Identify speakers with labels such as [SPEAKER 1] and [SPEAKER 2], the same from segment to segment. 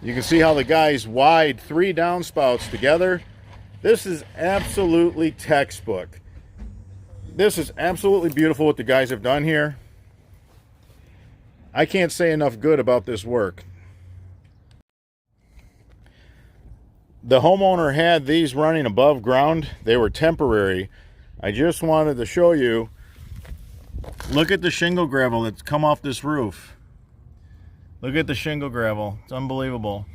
[SPEAKER 1] You can see how the guys wired 3 downspouts together. This is absolutely textbook. This is absolutely beautiful what the guys have done here. I can't say enough good about this work. The homeowner had these running above ground. They were temporary. I just wanted to show you. Look at the shingle gravel that's come off this roof. Look at the shingle gravel. It's unbelievable.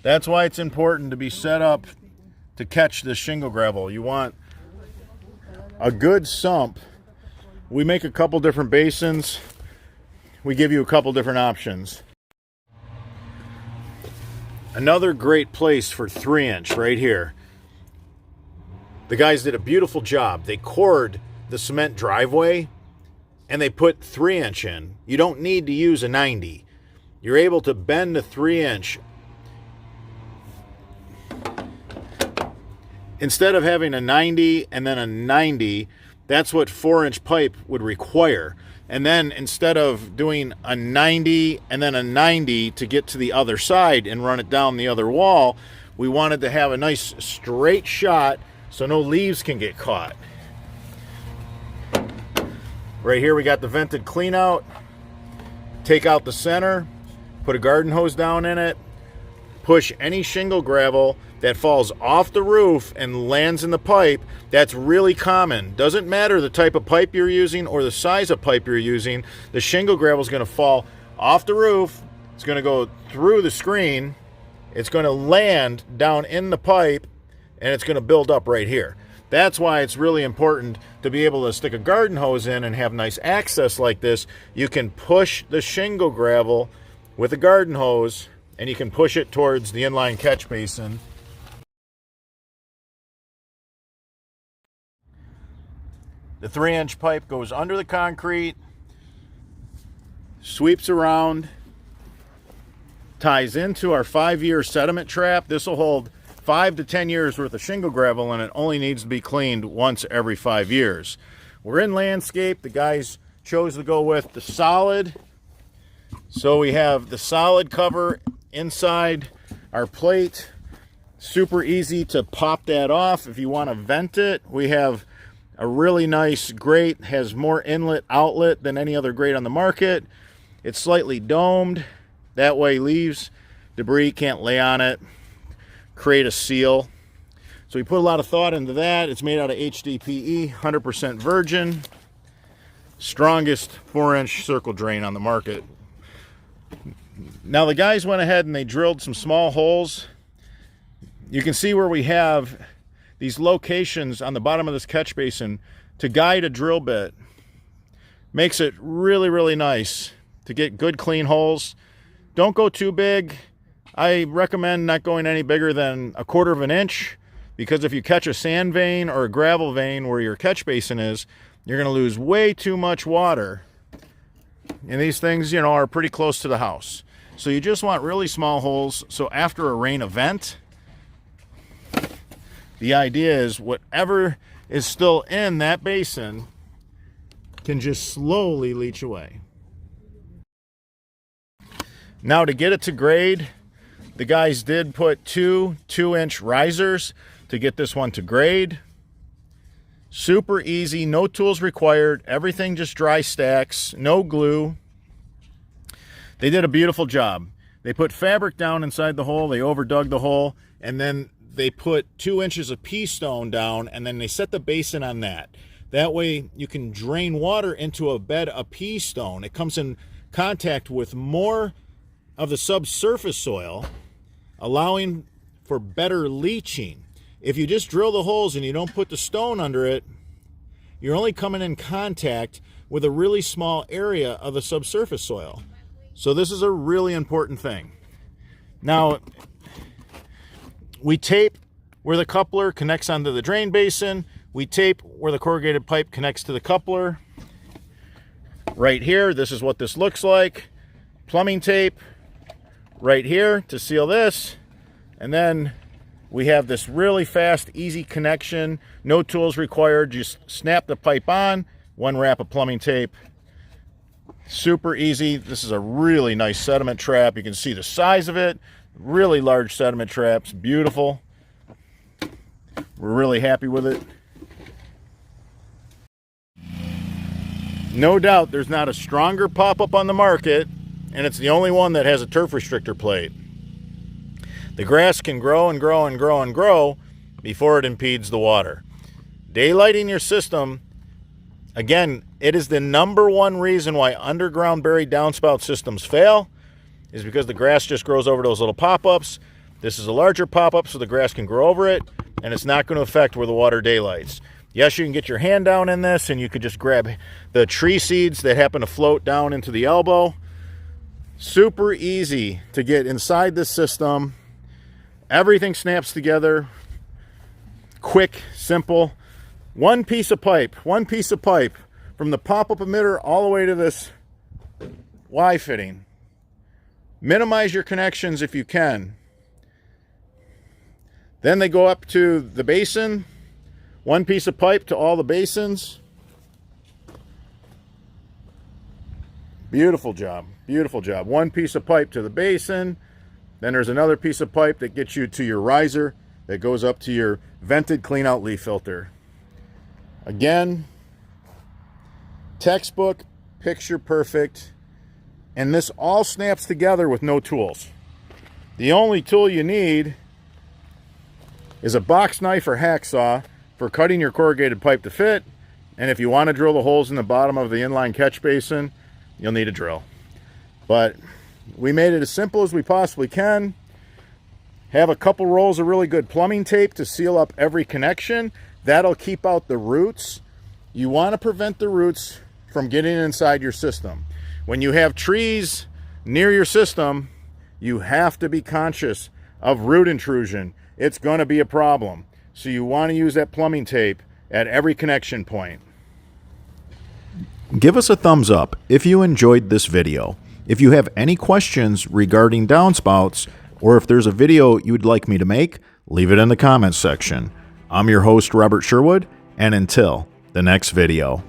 [SPEAKER 1] That's why it's important to be set up to catch this shingle gravel. You want a good sump. We make a couple different basins. We give you a couple different options. Another great place for 3-inch right here. The guys did a beautiful job. They cored the cement driveway and they put 3-inch in. You don't need to use a 90. You're able to bend the 3-inch. Instead of having a 90 and then a 90, that's what 4-inch pipe would require. And then instead of doing a 90 and then a 90 to get to the other side and run it down the other wall, we wanted to have a nice straight shot so no leaves can get caught. Right here we got the vented Cleanout. Take out the center, put a garden hose down in it, push any shingle gravel that falls off the roof and lands in the pipe. That's really common. Doesn't matter the type of pipe you're using or the size of pipe you're using. The shingle gravel is going to fall off the roof. It's going to go through the screen. It's going to land down in the pipe, and it's going to build up right here. That's why it's really important to be able to stick a garden hose in and have nice access like this. You can push the shingle gravel with a garden hose, and you can push it towards the inline catch basin. The 3-inch pipe goes under the concrete, sweeps around, ties into our 5-year sediment trap. This will hold 5 to 10 years worth of shingle gravel, and it only needs to be cleaned once every 5 years. We're in landscape. The guys chose to go with the solid. So we have the solid cover inside our plate. Super easy to pop that off if you want to vent it. We have a really nice grate, has more inlet outlet than any other grate on the market. It's slightly domed. That way leaves, debris can't lay on it, create a seal. So we put a lot of thought into that. It's made out of HDPE, 100% virgin. Strongest 4-inch circle drain on the market. Now the guys went ahead and they drilled some small holes. You can see where we have these locations on the bottom of this catch basin to guide a drill bit. Makes it really, really nice to get good clean holes. Don't go too big. I recommend not going any bigger than 1/4 of an inch, because if you catch a sand vein or a gravel vein where your catch basin is, you're going to lose way too much water. And these things, you know, are pretty close to the house. So you just want really small holes. So after a rain event, the idea is whatever is still in that basin can just slowly leach away. Now to get it to grade, the guys did put 2 2-inch risers to get this one to grade. Super easy, no tools required, everything just dry stacks, no glue. They did a beautiful job. They put fabric down inside the hole, they overdug the hole, and then they put 2 inches of pea stone down, and then they set the basin on that. That way you can drain water into a bed of pea stone. It comes in contact with more of the subsurface soil, allowing for better leaching. If you just drill the holes and you don't put the stone under it, you're only coming in contact with a really small area of the subsurface soil. So this is a really important thing. Now, we tape where the coupler connects onto the drain basin. We tape where the corrugated pipe connects to the coupler. Right here, this is what this looks like. Plumbing tape right here to seal this. And then we have this really fast, easy connection. No tools required. Just snap the pipe on, one wrap of plumbing tape. Super easy. This is a really nice sediment trap. You can see the size of it. Really large sediment traps. Beautiful. We're really happy with it. No doubt there's not a stronger pop-up on the market, and it's the only one that has a turf restrictor plate. The grass can grow and grow and grow and grow before it impedes the water. Daylighting your system, again, it is the #1 reason why underground buried downspout systems fail, is because the grass just grows over those little pop-ups. This is a larger pop-up, so the grass can grow over it, and it's not going to affect where the water daylights. Yes, you can get your hand down in this, and you could just grab the tree seeds that happen to float down into the elbow. Super easy to get inside this system. Everything snaps together. Quick, simple. One piece of pipe from the pop-up emitter all the way to this Y fitting. Minimize your connections if you can. Then they go up to the basin. One piece of pipe to all the basins. Beautiful job, beautiful job. One piece of pipe to the basin. Then there's another piece of pipe that gets you to your riser that goes up to your vented Cleanout leaf filter. Again, textbook, picture perfect, and this all snaps together with no tools. The only tool you need is a box knife or hacksaw for cutting your corrugated pipe to fit, and if you want to drill the holes in the bottom of the inline catch basin, you'll need a drill. But we made it as simple as we possibly can. Have a couple rolls of really good plumbing tape to seal up every connection. That'll keep out the roots. You want to prevent the roots from getting inside your system. When you have trees near your system, you have to be conscious of root intrusion. It's going to be a problem. So you want to use that plumbing tape at every connection point.
[SPEAKER 2] Give us a thumbs up if you enjoyed this video. If you have any questions regarding downspouts, or if there's a video you'd like me to make, leave it in the comments section. I'm your host, Robert Sherwood, and until the next video.